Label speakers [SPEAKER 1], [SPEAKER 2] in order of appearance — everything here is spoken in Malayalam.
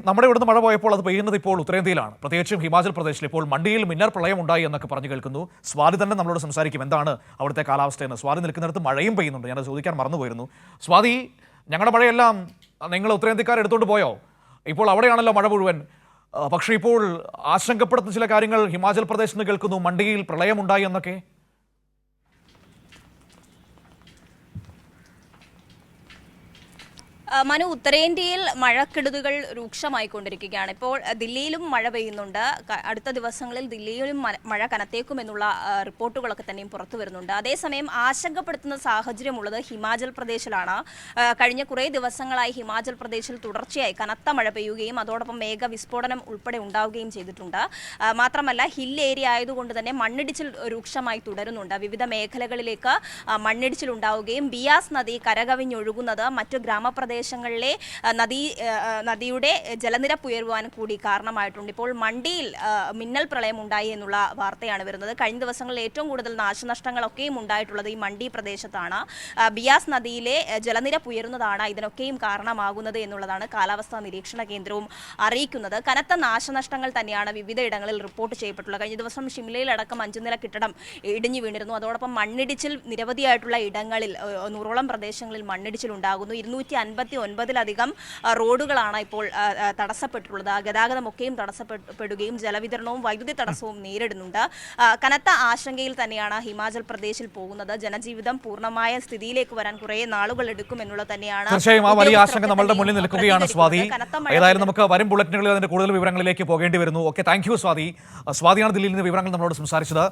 [SPEAKER 1] നമ്മുടെ ഇവിടുന്ന് മഴ പോയപ്പോൾ അത് പെയ്യുന്നത് ഇപ്പോൾ ഉത്തരേന്ത്യയിലാണ്, പ്രത്യേകിച്ചും ഹിമാചൽ പ്രദേശിൽ. ഇപ്പോൾ മണ്ടിയിൽ മിന്നൽ പ്രളയം ഉണ്ടായി എന്നൊക്കെ പറഞ്ഞു കേൾക്കുന്നു. സ്വാതി തന്നെ നമ്മളോട് സംസാരിക്കും എന്താണ് അവിടുത്തെ കാലാവസ്ഥയെന്ന്. സ്വാതി നിൽക്കുന്നിടത്ത് മഴയും പെയ്യുന്നുണ്ട്, ഞാനത് ചോദിക്കാൻ മറന്നുപോയിരുന്നു. സ്വാതി, ഞങ്ങളുടെ മഴയെല്ലാം നിങ്ങൾ ഉത്തരേന്ത്യക്കാർ എടുത്തുകൊണ്ട് പോയോ? ഇപ്പോൾ അവിടെയാണല്ലോ മഴ മുഴുവൻ. പക്ഷേ ഇപ്പോൾ ആശങ്കപ്പെടുത്തുന്ന ചില കാര്യങ്ങൾ ഹിമാചൽ പ്രദേശിൽ നിന്ന് കേൾക്കുന്നു, മണ്ടിയിൽ പ്രളയമുണ്ടായി എന്നൊക്കെ.
[SPEAKER 2] മനു, ഉത്തരേന്ത്യയിൽ മഴക്കെടുതികൾ രൂക്ഷമായിക്കൊണ്ടിരിക്കുകയാണ്. ഇപ്പോൾ ദില്ലിയിലും മഴ പെയ്യുന്നുണ്ട്. അടുത്ത ദിവസങ്ങളിൽ ദില്ലിയിലും മഴ കനത്തേക്കുമെന്നുള്ള റിപ്പോർട്ടുകളൊക്കെ തന്നെയും പുറത്തു വരുന്നുണ്ട്. അതേസമയം ആശങ്കപ്പെടുത്തുന്ന സാഹചര്യമുള്ളത് ഹിമാചൽ പ്രദേശിലാണ്. കഴിഞ്ഞ കുറേ ദിവസങ്ങളായി ഹിമാചൽ പ്രദേശിൽ തുടർച്ചയായി കനത്ത മഴ പെയ്യുകയും അതോടൊപ്പം മേഘവിസ്ഫോടനം ഉൾപ്പെടെ ഉണ്ടാവുകയും ചെയ്തിട്ടുണ്ട്. മാത്രമല്ല, ഹിൽ ഏരിയ ആയതുകൊണ്ട് തന്നെ മണ്ണിടിച്ചിൽ രൂക്ഷമായി തുടരുന്നുണ്ട്. വിവിധ മേഖലകളിലേക്ക് മണ്ണിടിച്ചിൽ ഉണ്ടാവുകയും ബിയാസ് നദി കരകവിഞ്ഞൊഴുകുന്നത് മറ്റു ഗ്രാമപ്രദേശങ്ങളിലെ നദിയുടെ ജലനിരപ്പ് ഉയരുവാൻ കൂടി കാരണമായിട്ടുണ്ട്. ഇപ്പോൾ മണ്ടിയിൽ മിന്നൽ പ്രളയം ഉണ്ടായി എന്നുള്ള വാർത്തയാണ് വരുന്നത്. കഴിഞ്ഞ ദിവസങ്ങളിൽ ഏറ്റവും കൂടുതൽ നാശനഷ്ടങ്ങളൊക്കെയും ഉണ്ടായിട്ടുള്ളത് ഈ മണ്ടി പ്രദേശത്താണ്. ബിയാസ് നദിയിലെ ജലനിരപ്പ് ഉയരുന്നതാണ് ഇതിനൊക്കെയും കാരണമാകുന്നത് എന്നുള്ളതാണ് കാലാവസ്ഥാ നിരീക്ഷണ കേന്ദ്രവും അറിയിക്കുന്നത്. കനത്ത നാശനഷ്ടങ്ങൾ തന്നെയാണ് വിവിധയിടങ്ങളിൽ റിപ്പോർട്ട് ചെയ്യപ്പെട്ടുള്ളത്. കഴിഞ്ഞ ദിവസം ഷിംലയിലടക്കം 5 നില കെട്ടിടം ഇടിഞ്ഞു വീണിരുന്നു. അതോടൊപ്പം മണ്ണിടിച്ചിൽ നിരവധിയായിട്ടുള്ള ഇടങ്ങളിൽ 100ഓളം പ്രദേശങ്ങളിൽ മണ്ണിടിച്ചിൽ ഉണ്ടാകുന്നു. 259-ലധികം റോഡുകളാണ് ഇപ്പോൾ തടസ്സപ്പെട്ടിട്ടുള്ളത്. ഗതാഗതമൊക്കെയും തടസ്സപ്പെടുകയും ജലവിതരണവും വൈദ്യുതി തടസ്സവും നേരിടുന്നുണ്ട്. കനത്ത ആശങ്കയിൽ തന്നെയാണ് ഹിമാചൽ പ്രദേശിൽ പോകുന്നത്. ജനജീവിതം പൂർണ്ണമായ സ്ഥിതിയിലേക്ക് വരാൻ കുറേ നാളുകൾ എടുക്കും എന്നുള്ളത് തന്നെയാണ്.
[SPEAKER 1] തീർച്ചയായും ആ വലിയ ആശങ്ക നമ്മളുടെ മുന്നിൽ നിൽക്കുകയാണ് സ്വാതി. ഏതായാലും നമുക്ക് വരും ബുള്ളറ്റിനുകളിൽ അതിന്റെ കൂടുതൽ വിവരങ്ങളിലേക്ക് പോകേണ്ടി വരുന്നു. Okay, thank you Swathi. സ്വാതിയാണ് ദില്ലിയിൽ നിന്ന് വിവരങ്ങൾ നമ്മളോട് സംസാരിച്ചത്.